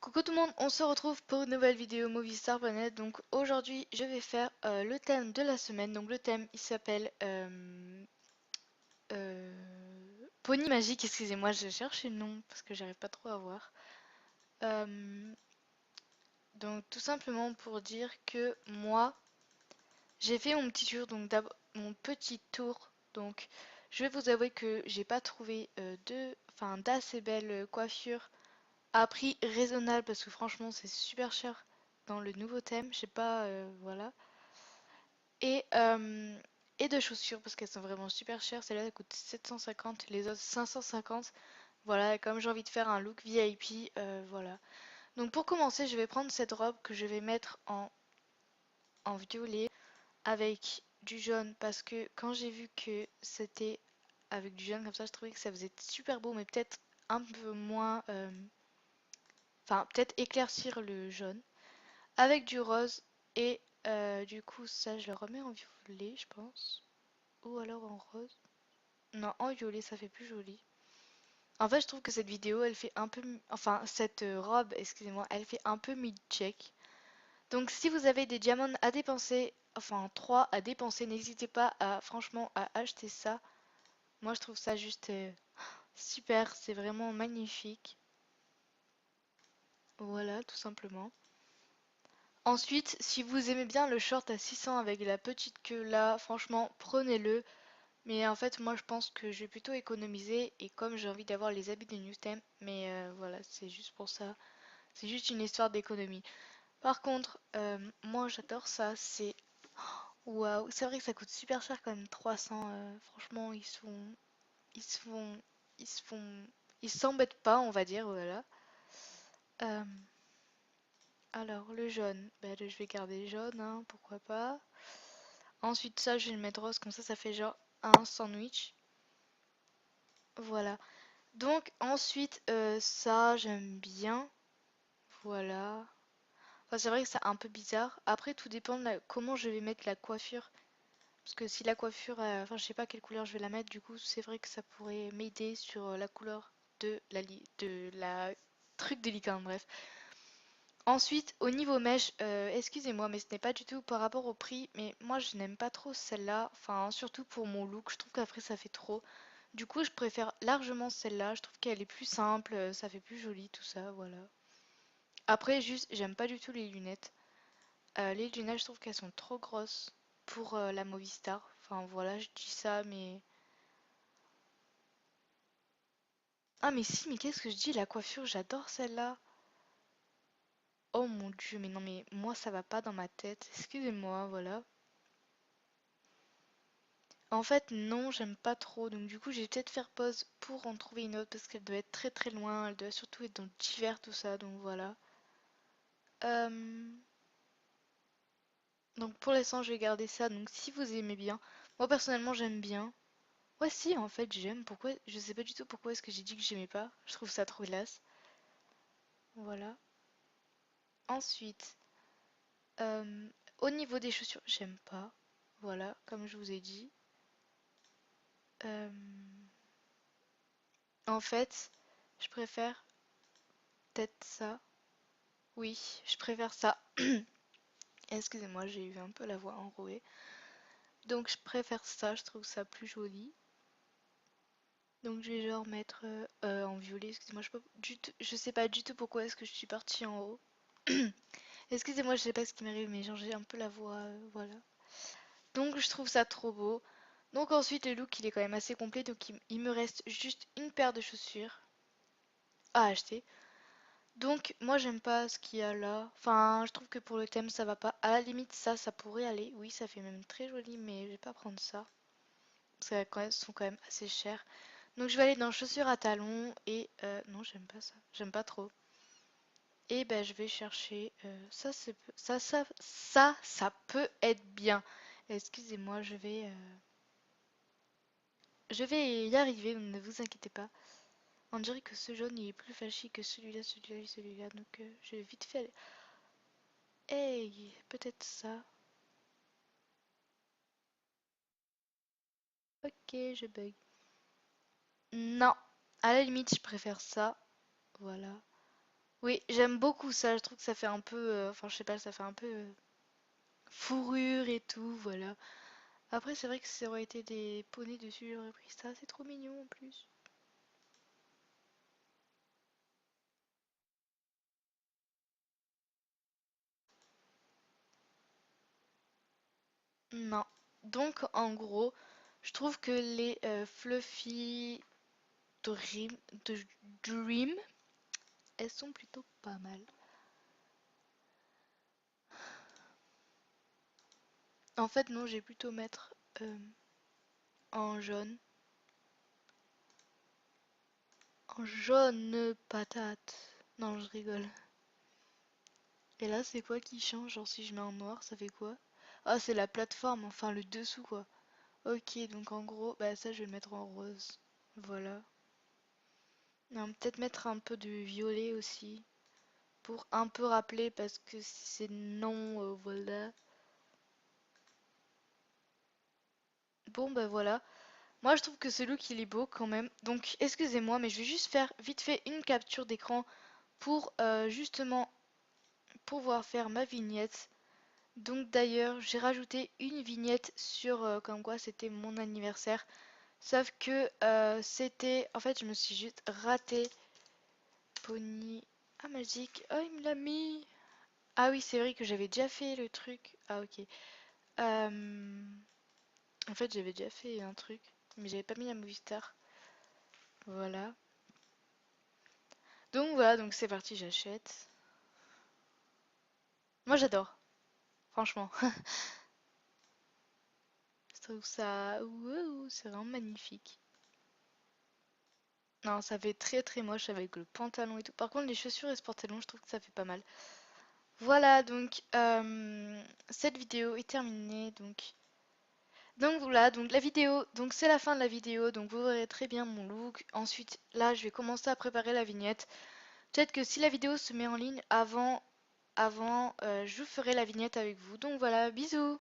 Coucou tout le monde, on se retrouve pour une nouvelle vidéo Movistar.net. Donc aujourd'hui je vais faire le thème de la semaine. Donc le thème il s'appelle Pony Magique, excusez-moi je cherche le nom parce que j'arrive pas trop à voir. Euh, donc tout simplement pour dire que moi j'ai fait mon petit tour, donc mon petit tour. Donc je vais vous avouer que j'ai pas trouvé d'assez belles coiffures à prix raisonnable parce que franchement c'est super cher dans le nouveau thème, je sais pas, voilà. Et, euh, et de chaussures parce qu'elles sont vraiment super chères, celle-là elle coûte 750, les autres 550. Voilà, et comme j'ai envie de faire un look VIP, voilà. Donc pour commencer, je vais prendre cette robe que je vais mettre en violet avec du jaune parce que quand j'ai vu que c'était avec du jaune comme ça, je trouvais que ça faisait super beau, mais peut-être un peu moins, enfin peut-être éclaircir le jaune. Avec du rose et du coup ça je le remets en violet je pense. Ou alors en rose. Non, en violet ça fait plus joli. En fait je trouve que cette vidéo elle fait un peu... Enfin cette robe, excusez-moi, elle fait un peu mid-check. Donc si vous avez des diamants à dépenser, enfin 3 à dépenser, n'hésitez pas à franchement à acheter ça. Moi je trouve ça juste super, c'est vraiment magnifique. Voilà tout simplement. Ensuite, si vous aimez bien le short à 600 avec la petite queue là, franchement, prenez-le. Mais en fait, moi je pense que je vais plutôt économiser et comme j'ai envie d'avoir les habits de New Theme, mais voilà, c'est juste pour ça. C'est juste une histoire d'économie. Par contre, moi j'adore ça, c'est... Waouh, c'est vrai que ça coûte super cher quand même, 300. Franchement, Ils se font... Ils se font... Ils s'embêtent pas, on va dire, voilà. Euh, alors, le jaune, ben, je vais garder jaune, hein, pourquoi pas. Ensuite, ça, je vais le mettre rose, comme ça fait genre un sandwich. Voilà. Donc, ensuite, ça, j'aime bien. Voilà. Enfin, c'est vrai que c'est un peu bizarre. Après, tout dépend de comment je vais mettre la coiffure. Parce que si la coiffure, enfin, je sais pas quelle couleur je vais la mettre, du coup, c'est vrai que ça pourrait m'aider sur la couleur de la truc de licorne, bref. Ensuite, au niveau mèche, excusez-moi, mais ce n'est pas du tout par rapport au prix, mais moi je n'aime pas trop celle-là, enfin surtout pour mon look, je trouve qu'après ça fait trop. Du coup, je préfère largement celle-là, je trouve qu'elle est plus simple, ça fait plus joli, tout ça, voilà. Après, juste, j'aime pas du tout les lunettes. Les lunettes, je trouve qu'elles sont trop grosses pour la Movistar. Enfin voilà, je dis ça, mais... Ah mais si, mais qu'est-ce que je dis, la coiffure, j'adore celle-là. Oh mon dieu, mais non mais moi ça va pas dans ma tête, excusez-moi, voilà. En fait, non, j'aime pas trop. Donc, du coup, j'ai peut-être faire pause pour en trouver une autre parce qu'elle doit être très très loin. Elle doit surtout être dans divers, tout ça. Donc, voilà. Euh, Donc, pour l'instant, je vais garder ça. Donc, si vous aimez bien. Moi, personnellement, j'aime bien. Ouais, si, en fait, j'aime. Pourquoi? Je sais pas du tout pourquoi est-ce que j'ai dit que j'aimais pas. Je trouve ça trop classe. Voilà. Ensuite, euh, au niveau des chaussures, j'aime pas. Voilà, comme je vous ai dit. Euh, En fait, je préfère peut-être ça. Oui, je préfère ça. Excusez-moi, j'ai eu un peu la voix enrouée. Donc je préfère ça, je trouve ça plus joli. Donc je vais genre mettre en violet, excusez-moi, je sais pas du tout pourquoi est-ce que je suis partie en haut. Excusez-moi, je sais pas ce qui m'arrive, mais genre j'ai un peu la voix, voilà. Donc je trouve ça trop beau. Donc ensuite le look il est quand même assez complet, donc il me reste juste une paire de chaussures à acheter. Donc moi j'aime pas ce qu'il y a là. Enfin je trouve que pour le thème ça va pas. À la limite ça pourrait aller. Oui ça fait même très joli mais je vais pas prendre ça. Parce qu'elles sont quand même assez chères. Donc je vais aller dans chaussures à talons et non j'aime pas ça. J'aime pas trop. Et ben je vais chercher ça peut être bien. Excusez-moi je vais y arriver donc ne vous inquiétez pas. On dirait que ce jaune il est plus flashy que celui-là, celui-là et celui-là donc je vais vite fait aller. Hey, peut-être ça. Ok, je bug. Non, à la limite, je préfère ça. Voilà. Oui, j'aime beaucoup ça. Je trouve que ça fait un peu, enfin, je sais pas, ça fait un peu fourrure et tout, voilà. Après, c'est vrai que si ça aurait été des poneys dessus, j'aurais pris ça. C'est trop mignon en plus. Non. Donc, en gros, je trouve que les Fluffy Dream, de Dream, elles sont plutôt pas mal. En fait, non, j'ai plutôt mettre en jaune. En jaune patate. Non, je rigole. Et là, c'est quoi qui change? Genre, si je mets en noir, ça fait quoi? Ah, c'est la plateforme, enfin le dessous, quoi. Ok, donc en gros, bah ça, je vais le mettre en rose. Voilà. Non, peut-être mettre un peu de violet aussi. Pour un peu rappeler, parce que c'est non, voilà. Bon, bah voilà. Moi, je trouve que ce look, il est beau quand même. Donc, excusez-moi, mais je vais juste faire vite fait une capture d'écran pour justement pouvoir faire ma vignette. Donc d'ailleurs, j'ai rajouté une vignette sur comme quoi c'était mon anniversaire. Sauf que c'était... En fait, je me suis juste raté. Pony... Ah, magique. Oh, il me l'a mis. Ah oui, c'est vrai que j'avais déjà fait le truc. Ah, ok. En fait, j'avais déjà fait un truc. Mais j'avais pas mis la movie star. Voilà. Donc voilà, donc c'est parti, j'achète. Moi, j'adore. Franchement. Je trouve ça... Wouhou, c'est vraiment magnifique. Non, ça fait très très moche avec le pantalon et tout. Par contre, les chaussures et ce pantalon, je trouve que ça fait pas mal. Voilà, donc cette vidéo est terminée. Donc voilà, donc la vidéo, donc c'est la fin de la vidéo. Donc vous verrez très bien mon look. Ensuite, là, je vais commencer à préparer la vignette. Peut-être que si la vidéo se met en ligne avant, je vous ferai la vignette avec vous. Donc voilà, bisous!